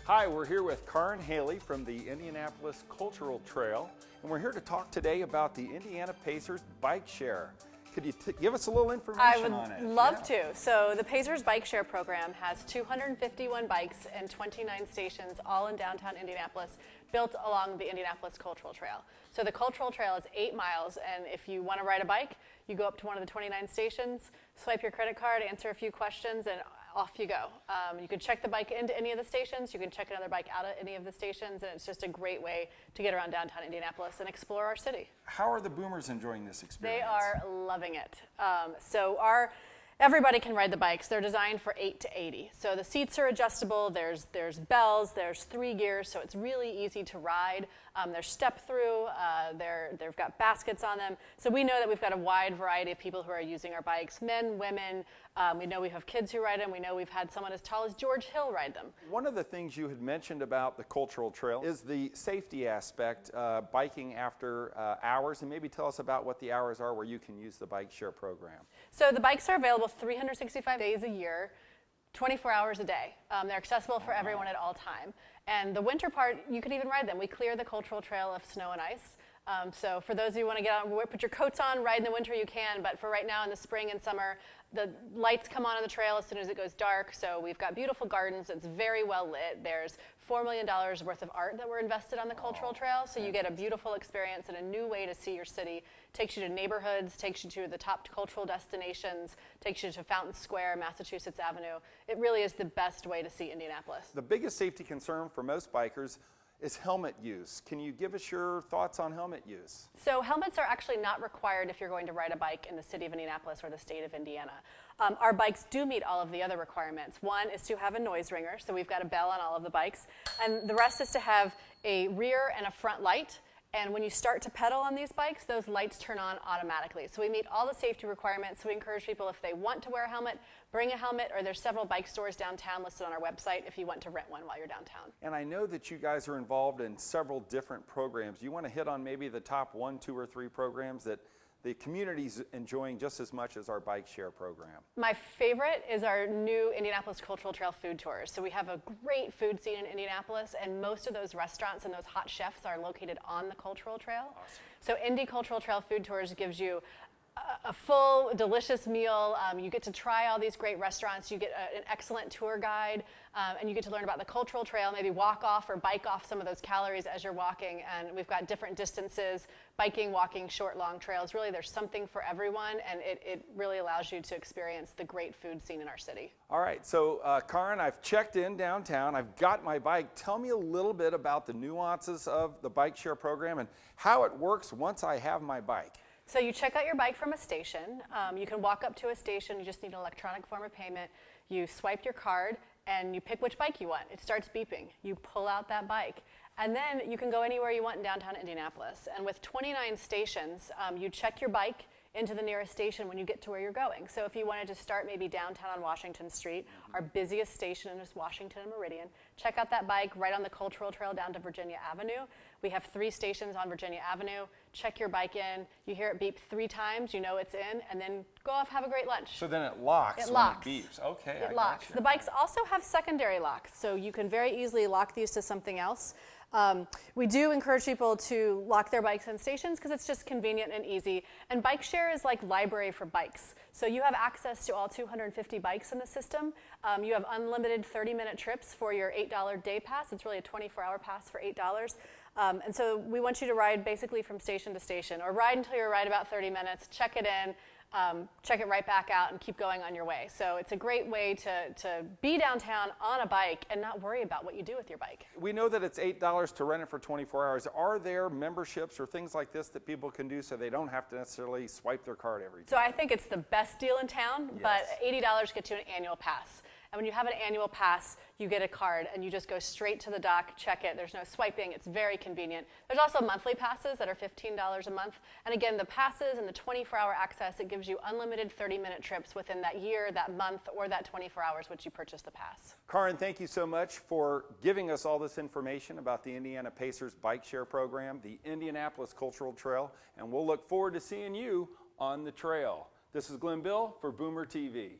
Hi, we're here with Karin Haley from the Indianapolis Cultural Trail, and we're here to talk today about the Indiana Pacers Bike Share. Could you give us a little information on it? I would love to. So the Pacers Bike Share program has 251 bikes and 29 stations all in downtown Indianapolis, built along the Indianapolis Cultural Trail. So the Cultural Trail is 8 miles, and if you want to ride a bike, you go up to one of the 29 stations, swipe your credit card, answer a few questions, and off you go. You can check the bike into any of the stations. You can check another bike out at any of the stations, and it's just a great way to get around downtown Indianapolis and explore our city. How are the boomers enjoying this experience? They are loving it. Everybody can ride the bikes. They're designed for 8 to 80. So the seats are adjustable. There's bells. There's 3 gears, so it's really easy to ride. There's step through. They've got baskets on them. So we know that we've got a wide variety of people who are using our bikes: men, women. We know we have kids who ride them. We know we've had someone as tall as George Hill ride them. One of the things you had mentioned about the Cultural Trail is the safety aspect, biking after hours, and maybe tell us about what the hours are where you can use the bike share program. So the bikes are available 365 days a year, 24 hours a day. They're accessible for everyone at all time. And the winter part, you could even ride them. We clear the Cultural Trail of snow and ice. So for those of you who want to get out and put your coats on, ride in the winter, you can. But for right now in the spring and summer, the lights come on the trail as soon as it goes dark. So we've got beautiful gardens. It's very well lit. There's $4 million worth of art that were invested on the Cultural Trail. So you get a beautiful experience and a new way to see your city. Takes you to neighborhoods, takes you to the top cultural destinations, takes you to Fountain Square, Massachusetts Avenue. It really is the best way to see Indianapolis. The biggest safety concern for most bikers is helmet use. Can you give us your thoughts on helmet use? So helmets are actually not required if you're going to ride a bike in the city of Indianapolis or the state of Indiana. Our bikes do meet all of the other requirements. One is to have a noise ringer, so we've got a bell on all of the bikes. And the rest is to have a rear and a front light. And when you start to pedal on these bikes, those lights turn on automatically. So we meet all the safety requirements. So we encourage people, if they want to wear a helmet, bring a helmet, or there's several bike stores downtown listed on our website if you want to rent one while you're downtown. And I know that you guys are involved in several different programs. You want to hit on maybe the top 1, 2, or 3 programs that the community's enjoying just as much as our bike share program? My favorite is our new Indianapolis Cultural Trail food tours. So we have a great food scene in Indianapolis, and most of those restaurants and those hot chefs are located on the Cultural Trail. Awesome. So Indy Cultural Trail food tours gives you a full, delicious meal. You get to try all these great restaurants. You get an excellent tour guide, and you get to learn about the Cultural Trail, maybe walk off or bike off some of those calories as you're walking. And we've got different distances: biking, walking, short, long trails. Really, there's something for everyone, and it really allows you to experience the great food scene in our city. All right, so Karin, I've checked in downtown. I've got my bike. Tell me a little bit about the nuances of the bike share program and how it works once I have my bike. So you check out your bike from a station. You can walk up to a station. You just need an electronic form of payment. You swipe your card, and you pick which bike you want. It starts beeping. You pull out that bike. And then you can go anywhere you want in downtown Indianapolis. And with 29 stations, you check your bike into the nearest station when you get to where you're going. So if you wanted to start maybe downtown on Washington Street, our busiest station is Washington and Meridian, check out that bike right on the Cultural Trail down to Virginia Avenue. We have 3 stations on Virginia Avenue. Check your bike in. You hear it beep 3 times, you know it's in, and then go off, have a great lunch. So then it locks when it beeps. Okay, it locks. Gotcha. The bikes also have secondary locks, so you can very easily lock these to something else. We do encourage people to lock their bikes in stations because it's just convenient and easy. And bike share is like library for bikes. So you have access to all 250 bikes in the system. You have unlimited 30-minute trips for your $8 day pass. It's really a 24-hour pass for $8. And so we want you to ride basically from station to station, or ride until you're right about 30 minutes, check it in, check it right back out, and keep going on your way. So it's a great way to be downtown on a bike and not worry about what you do with your bike. We know that it's $8 to rent it for 24 hours. Are there memberships or things like this that people can do so they don't have to necessarily swipe their card every time? So I think it's the best deal in town, yes. But $80 gets you an annual pass. And when you have an annual pass, you get a card, and you just go straight to the dock, check it. There's no swiping. It's very convenient. There's also monthly passes that are $15 a month. And again, the passes and the 24-hour access, it gives you unlimited 30-minute trips within that year, that month, or that 24 hours which you purchase the pass. Karin, thank you so much for giving us all this information about the Indiana Pacers Bike Share Program, the Indianapolis Cultural Trail, and we'll look forward to seeing you on the trail. This is Glenn Bill for Boomer TV.